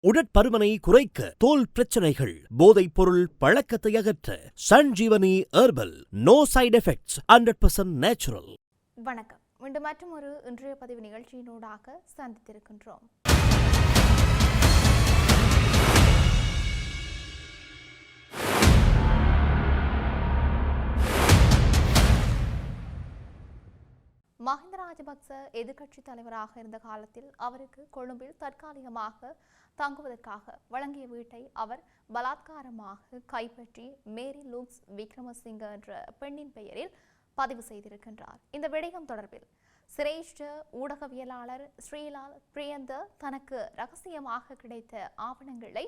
உடற்பருமனை குறைக்க, தோல் பிரச்சனைகள், போதைப் பொருள் பழக்கத்தை அகற்ற Sanjeevani herbal. No side effects, 100% natural. வணக்கம். மீண்டும் மற்றும் ஒரு இன்றைய பதிவு நிகழ்ச்சியினூடாக சந்தித்திருக்கின்றோம். மஹிந்த ராஜபக்ச எதிர்க்கட்சி தலைவராக இருந்த காலத்தில் அவருக்கு கொழும்பில் தற்காலிகமாக தங்குவதற்காக வழங்கிய வீட்டை அவர் பலாத்காரமாக கைப்பற்றி மேரி லூக்ஸ் விக்ரமசிங்க என்ற பெண்ணின் பெயரில் பதிவு செய்திருக்கின்றார். இந்த விடயம் தொடர்பில் சிரேஷ்ட ஊடகவியலாளர் ஸ்ரீலால் பிரியந்த தனக்கு ரகசியமாக கிடைத்த ஆவணங்களை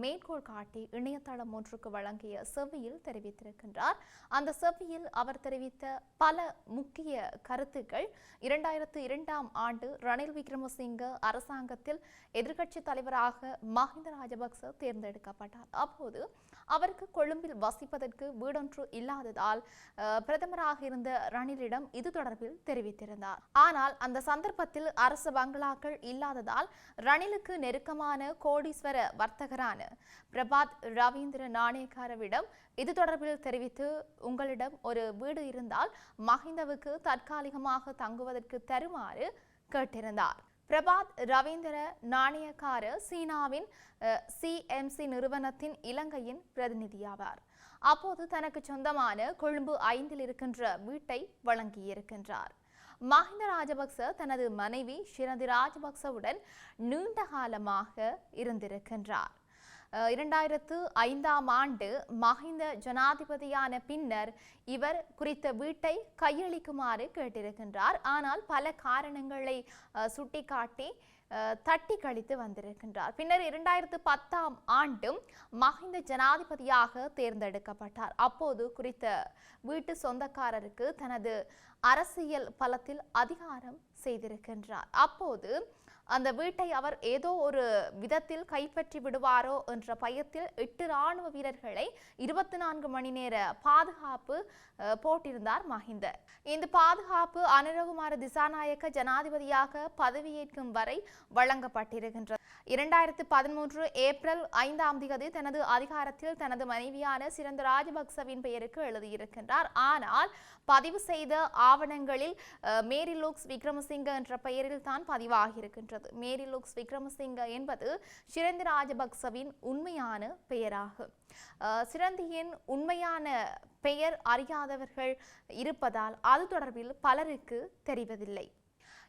மேற்கோள் காட்டி இணையதளம் ஒன்றுக்கு வழங்கிய செவ்வியில் தெரிவித்திருக்கின்றார். அந்த செவ்வியில் அவர் தெரிவித்த பல முக்கிய கருத்துக்கள் 2002ஆம் ஆண்டு ரணில் விக்ரமசிங்க அரசாங்கத்தில் எதிர்க்கட்சி தலைவராக மஹிந்த ராஜபக்ச தேர்ந்தெடுக்கப்பட்டார். அப்போது அவருக்கு கொழும்பில் வசிப்பதற்கு வீடொன்று இல்லாததால் பிரதமராக இருந்த ரணிலிடம் இது தொடர்பில் தெரிவித்திருந்தார். ஆனால் அந்த சந்தர்ப்பத்தில் அரசு பங்களாக்கள் இல்லாததால் ரணிலுக்கு நெருக்கமான கோடீஸ்வர வர்த்தகரான பிரபாத் ரவீந்திர நாணயக்காரவிடம் இது தொடர்பில் தெரிவித்து, உங்களிடம் ஒரு வீடு இருந்தால் மஹிந்தவுக்கு தற்காலிகமாக தங்குவதற்கு தருமாறு கேட்டிருந்தார். பிரபாத் ரவீந்திர நாணயக்கார சீனாவின் CMC நிறுவனத்தின் இலங்கையின் பிரதிநிதியாவார். அப்போது தனக்கு சொந்தமான கொழும்பு 5 இருக்கின்ற வீட்டை வழங்கியிருக்கின்றார். மஹிந்த ராஜபக்ச தனது மனைவி ஷிரந்தி ராஜபக்சவுடன் நீண்ட காலமாக இருந்திருக்கின்றார். 2005ஆம் ஆண்டு மஹிந்த ஜனாதிபதியான பின்னர் இவர் குறித்த வீட்டை கையளிக்குமாறு கேட்டிருக்கின்றார். ஆனால் பல காரணங்களை சுட்டிக்காட்டி தட்டி கழித்து வந்திருக்கின்றார். பின்னர் 2010ஆம் ஆண்டும் மஹிந்த ஜனாதிபதியாக தேர்ந்தெடுக்கப்பட்டார். அப்போது குறித்த வீட்டு சொந்தக்காரருக்கு தனது அரசியல் பலத்தில் அதிகாரம் செய்திருக்கின்றார். அப்போது அந்த வீட்டை அவர் ஏதோ ஒரு விதத்தில் கைப்பற்றி விடுவாரோ என்ற பயத்தில் 8 இராணுவ வீரர்களை 24 மணி நேர பாதுகாப்பு போட்டிருந்தார் மஹிந்த. இந்த பாதுகாப்பு அனுரகுமார திசாநாயக்க ஜனாதிபதியாக பதவியேற்கும் வரை வழங்கப்பட்டிருக்கின்றது. 2013 ஏப்ரல் 5ஆம் தேதி தனது அதிகாரத்தில் தனது மனைவியான சிறந்த ராஜபக்சவின் பெயருக்கு எழுதியிருக்கின்றார். ஆனால் பதிவு செய்த ஆவணங்களில் மேரி லூக்ஸ் விக்ரமசிங்க என்ற பெயரில் தான் பதிவாகியிருக்கின்றது. மேரி லூக்ஸ் விக்ரமசிங்க என்பது சிரந்தி ராஜபக்சவின் உண்மையான பெயராகும். சிரந்தியின் உண்மையான பெயர் அறியாதவர்கள் இருப்பதால் அது தொடர்பில் பலருக்கு தெரிவதில்லை.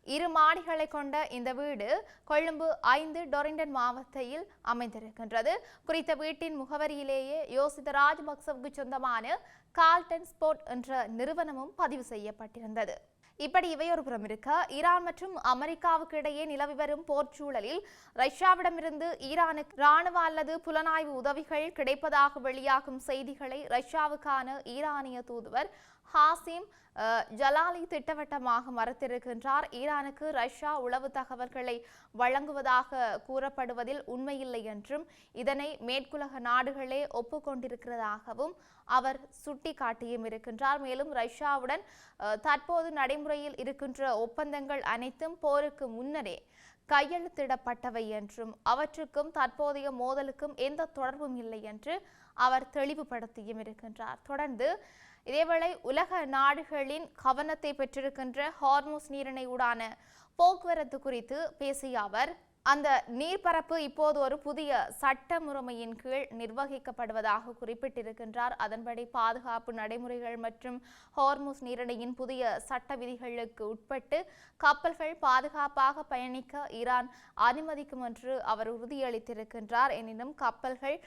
2 மாடிகளை கொண்ட இந்த வீடு கொழும்பு 5 டொரிண்டன் மாவட்டத்தில் அமைந்திருக்கின்றது. குறித்த வீட்டின் முகவரியிலேயே யோசித்த ராஜபக்சவுக்கு சொந்தமான கால்டன் ஸ்போர்ட் என்ற நிறுவனமும் பதிவு செய்யப்பட்டிருந்தது. இப்படி இவை ஒரு புறம் இருக்க, ஈரான் மற்றும் அமெரிக்காவுக்கு இடையே நிலவி வரும் போர் சூழலில் ரஷ்யாவிடமிருந்து ஈரானுக்கு இராணுவ அல்லது புலனாய்வு உதவிகள் கிடைப்பதாக வெளியாகும் செய்திகளை ரஷ்யாவுக்கான ஈரானிய தூதுவர் ஹாசிம் ஜலாலி திட்டவட்டமாக மறுத்திருக்கின்றார். ஈரானுக்கு ரஷ்யா உளவு தகவல்களை வழங்குவதாக கூறப்படுவதில் உண்மையில்லை என்றும் இதனை மேற்குலக நாடுகளே ஒப்புக்கொண்டிருக்கிறதாகவும் அவர் சுட்டிக்காட்டியும் இருக்கின்றார். மேலும் ரஷ்யாவுடன் தற்போது நடைமுறையில் இருக்கின்ற ஒப்பந்தங்கள் அனைத்தும் போருக்கு முன்னரே கையெழுத்திடப்பட்டவை என்றும் அவற்றுக்கும் தற்போதைய மோதலுக்கும் எந்த தொடர்பும் இல்லை என்று அவர் தெளிவுபடுத்தியும் இருக்கின்றார். தொடர்ந்து இதேவேளை உலக நாடுகளின் கவனத்தை பெற்றிருக்கின்ற ஹார்முஸ் நீரிணை ஊடான போக்குவரத்து குறித்து பேசிய அவர், அந்த நீர்ப்பரப்பு இப்போது ஒரு புதிய சட்ட முறைமையின் கீழ் நிர்வகிக்கப்படுவதாக குறிப்பிட்டிருக்கின்றார். அதன்படி பாதுகாப்பு நடைமுறைகள் மற்றும் ஹார்முஸ் நீரிணையின் புதிய சட்ட விதிகளுக்கு உட்பட்டு கப்பல்கள் பாதுகாப்பாக பயணிக்க ஈரான் அனுமதிக்கும் என்று அவர் உறுதியளித்திருக்கின்றார். எனினும் கப்பல்கள்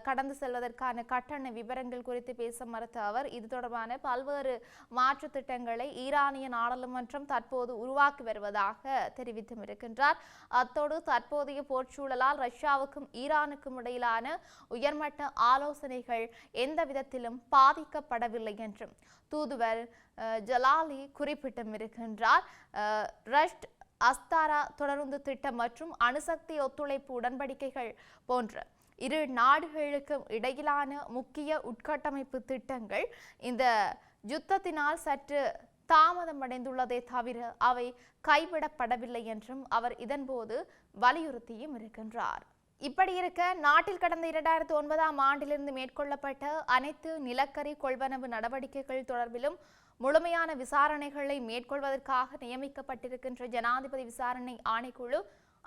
கடந்து செல்வதற்கான கட்டண விவரங்கள் குறித்து பேச மறுத்த அவர், இது தொடர்பான பல்வேறு மாற்று திட்டங்களை ஈரானிய நாடாளுமன்றம் தற்போது உருவாக்கி வருவதாக தெரிவித்தும் இருக்கின்றார். அத்தோடு தற்போதைய போர்ச்சூழலால் ரஷ்யாவுக்கும் ஈரானுக்கும் இடையிலான உயர்மட்ட ஆலோசனைகள் எந்த விதத்திலும் பாதிக்கப்படவில்லை என்றும் தூதுவர் ஜலாலி குறிப்பிட்டும் இருக்கின்றார். ரஷ்ட் அஸ்தாரா தொடருந்து திட்டம் மற்றும் அணுசக்தி ஒத்துழைப்பு உடன்படிக்கைகள் போன்ற 2 நாடுகளுக்கும் இடையிலான முக்கிய உட்கட்டமைப்பு திட்டங்கள் இந்த யுத்தத்தினால் சற்று தாமதமடைந்துள்ளதே தவிர அவை கைவிடப்படவில்லை என்றும் அவர் இதன்போது வலியுறுத்தியும் இருக்கின்றார். இப்படி இருக்க நாட்டில் கடந்த 2009ஆம் ஆண்டிலிருந்து மேற்கொள்ளப்பட்ட அனைத்து நிலக்கரி கொள்வனவு நடவடிக்கைகள் தொடர்பிலும் முழுமையான விசாரணைகளை மேற்கொள்வதற்காக நியமிக்கப்பட்டிருக்கின்ற ஜனாதிபதி விசாரணை ஆணைக்குழு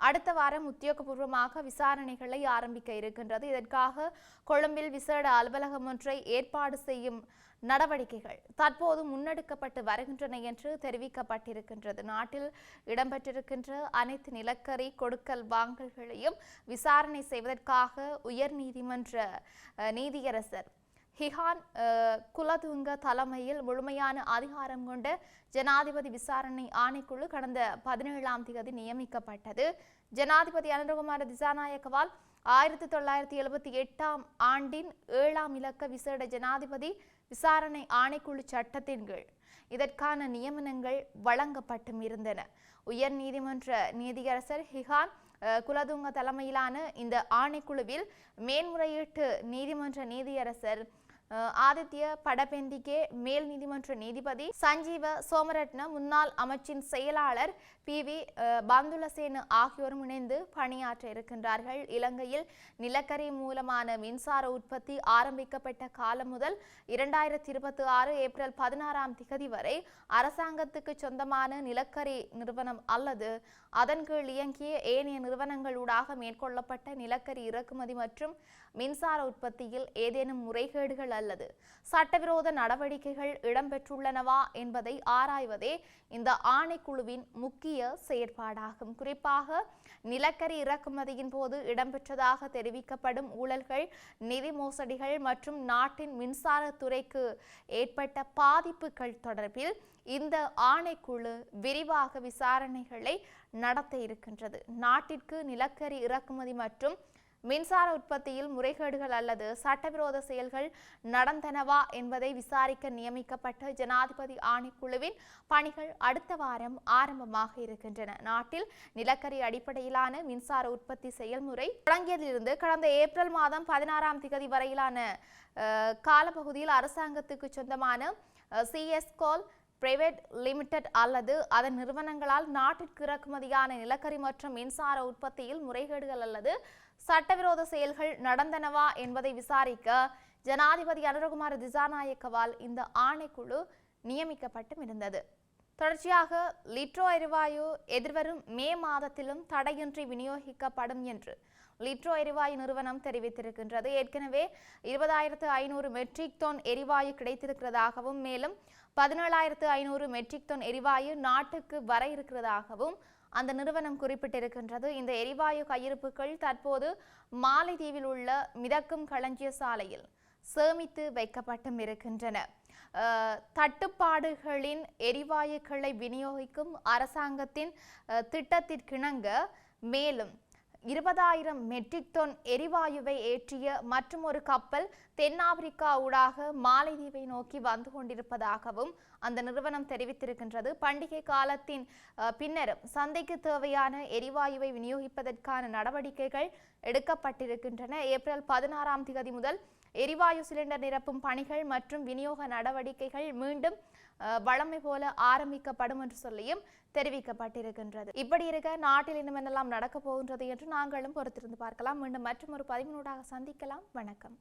அடுத்த வாரம் உத்தியோகபூர்வமாக விசாரணைகளை ஆரம்பிக்க இருக்கின்றது. இதற்காக கொழும்பில் விசேட அலுவலகம் ஒன்றை ஏற்பாடு செய்யும் நடவடிக்கைகள் தற்போது முன்னெடுக்கப்பட்டு வருகின்றன என்று தெரிவிக்கப்பட்டிருக்கின்றது. நாட்டில் இடம்பெற்றிருக்கின்ற அனைத்து நிலக்கரி கொடுக்கல் வாங்கல்களையும் விசாரணை செய்வதற்காக உயர்நீதிமன்ற நீதியரசர் ஹிஹான் குலதுங்க தலைமையில் முழுமையான அதிகாரம் கொண்ட ஜனாதிபதி விசாரணை ஆணைக்குழு கடந்த 17ஆம் தேதி நியமிக்கப்பட்டது. ஜனாதிபதி அனுரகுமார திசாநாயக்கவால் 1978ஆம் ஆண்டின் 7ஆம் இலக்க விசேட ஜனாதிபதி விசாரணை ஆணைக்குழு சட்டத்தின் கீழ் இதற்கான நியமனங்கள் வழங்கப்பட்டும் இருந்தன. உயர் நீதிமன்ற நீதியரசர் ஹிஹான் குலதுங்க தலைமையிலான இந்த ஆணைக்குழுவில் மேன்முறையீட்டு நீதிமன்ற நீதியரசர் ஆதித்ய படபெந்திகே, மேல் நீதிமன்ற நீதிபதி சஞ்சீவ சோமரட்ன, முன்னாள் அமைச்சின் செயலாளர் PV பந்துலசேன ஆகியோரும் இணைந்து பணியாற்ற இருக்கின்றார்கள். இலங்கையில் நிலக்கரி மூலமான மின்சார உற்பத்தி ஆரம்பிக்கப்பட்ட காலம் முதல் 2026 ஏப்ரல் 16ஆம் தேதி வரை அரசாங்கத்துக்கு சொந்தமான நிலக்கரி நிறுவனம் அல்லது அதன் கீழ் இயங்கிய ஏனைய நிறுவனங்களூடாக மேற்கொள்ளப்பட்ட நிலக்கரி இறக்குமதி மற்றும் மின்சார உற்பத்தியில் ஏதேனும் முறைகேடுகள் அல்லது சட்டவிரோத நடவடிக்கைகள் இடம்பெற்றுள்ளனவா என்பதை ஆராய்வதே இந்த ஆணைக்குழுவின் முக்கிய செயற்பாடாகும். குறிப்பாக நிலக்கரி இறக்குமதியின் போது இடம்பெற்றதாக தெரிவிக்கப்படும் ஊழல்கள், நிதி மோசடிகள் மற்றும் நாட்டின் மின்சார துறைக்கு ஏற்பட்ட பாதிப்புகள் தொடர்பில் இந்த ஆணைக்குழு விரிவாக விசாரணைகளை நடத்த இருக்கின்றது. நாட்டிற்கு நிலக்கரி இறக்குமதி மற்றும் மின்சார உற்பத்தியில் முறைகேடுகள் அல்லது சட்டவிரோத செயல்கள் நடந்தனவா என்பதை விசாரிக்க நியமிக்கப்பட்ட ஜனாதிபதி ஆணைக்குழுவின் பணிகள் அடுத்த வாரம் ஆரம்பமாக இருக்கின்றன. நாட்டில் நிலக்கரி அடிப்படையிலான மின்சார உற்பத்தி செயல்முறை தொடங்கியதிலிருந்து கடந்த ஏப்ரல் மாதம் 16ஆம் தேதி வரையிலான காலப்பகுதியில் அரசாங்கத்துக்கு சொந்தமான சிஎஸ்கோல் பிரைவேட் லிமிடெட் அல்லது அதன் நிறுவனங்களால் நாட்டிற்கு இறக்குமதியான நிலக்கரி மற்றும் மின்சார உற்பத்தியில் முறைகேடுகள் அல்லது சட்டவிரோத செயல்கள் நடந்தனவா என்பதை விசாரிக்க ஜனாதிபதி அனுரகுமார திசாநாயக்கவால் இந்த ஆணைக்குழு நியமிக்கப்பட்டும் இருந்தது. தொடர்ச்சியாக லிட்ரோ எரிவாயு எதிர்வரும் மே மாதத்திலும் தடையின்றி விநியோகிக்கப்படும் என்று லிட்ரோ எரிவாயு நிறுவனம் தெரிவித்திருக்கின்றது. ஏற்கனவே 20,500 மெட்ரிக் டன் எரிவாயு கிடைத்திருக்கிறதாகவும் மேலும் 17,500 மெட்ரிக் டன் எரிவாயு நாட்டுக்கு வர இருக்கிறதாகவும் அந்த நிறுவனம் குறிப்பிட்டிருக்கின்றது. இந்த எரிவாயு கையிருப்புகள் தற்போது மாலைதீவில் உள்ள மிதக்கும் களஞ்சிய சாலையில் சேமித்து வைக்கப்பட்டும் இருக்கின்றன. தட்டுப்பாடுகளின் எரிவாயுக்களை விநியோகிக்கும் அரசாங்கத்தின் திட்டத்திற்கிணங்க மேலும் 20,000 மெட்ரிக் டன் எரிவாயுவை ஏற்றிய மற்றும் ஒரு கப்பல் தென்னாப்பிரிக்கா ஊடாக மாலைதீவை நோக்கி வந்து கொண்டிருப்பதாகவும் அந்த நிறுவனம் தெரிவித்திருக்கின்றது. பண்டிகை காலத்தின் பின்னரும் சந்தைக்கு தேவையான எரிவாயுவை விநியோகிப்பதற்கான நடவடிக்கைகள் எடுக்கப்பட்டிருக்கின்றன. ஏப்ரல் 16ஆம் தேதி முதல் எரிவாயு சிலிண்டர் நிரப்பும் பணிகள் மற்றும் விநியோக நடவடிக்கைகள் மீண்டும் வழமை போல ஆரம்பிக்கப்படும் என்று சொல்லியும் தெரிவிக்கப்பட்டிருக்கின்றது. இப்படி இருக்க நாட்டில் இன்னும் என்னெல்லாம் நடக்கப் போகின்றது என்று நாங்களும் பொறுத்திருந்து பார்க்கலாம். மீண்டும் மற்றும் ஒரு 13 சந்திக்கலாம். வணக்கம்.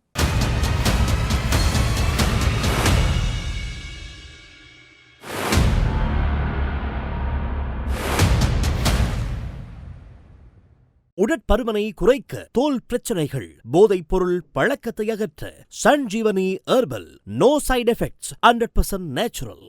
உடற்பருமனை குறைக்க, தோல் பிரச்சனைகள், போதைப் பொருள் பழக்கத்தை அகற்ற Sanjeevani herbal. No side effects, 100% natural.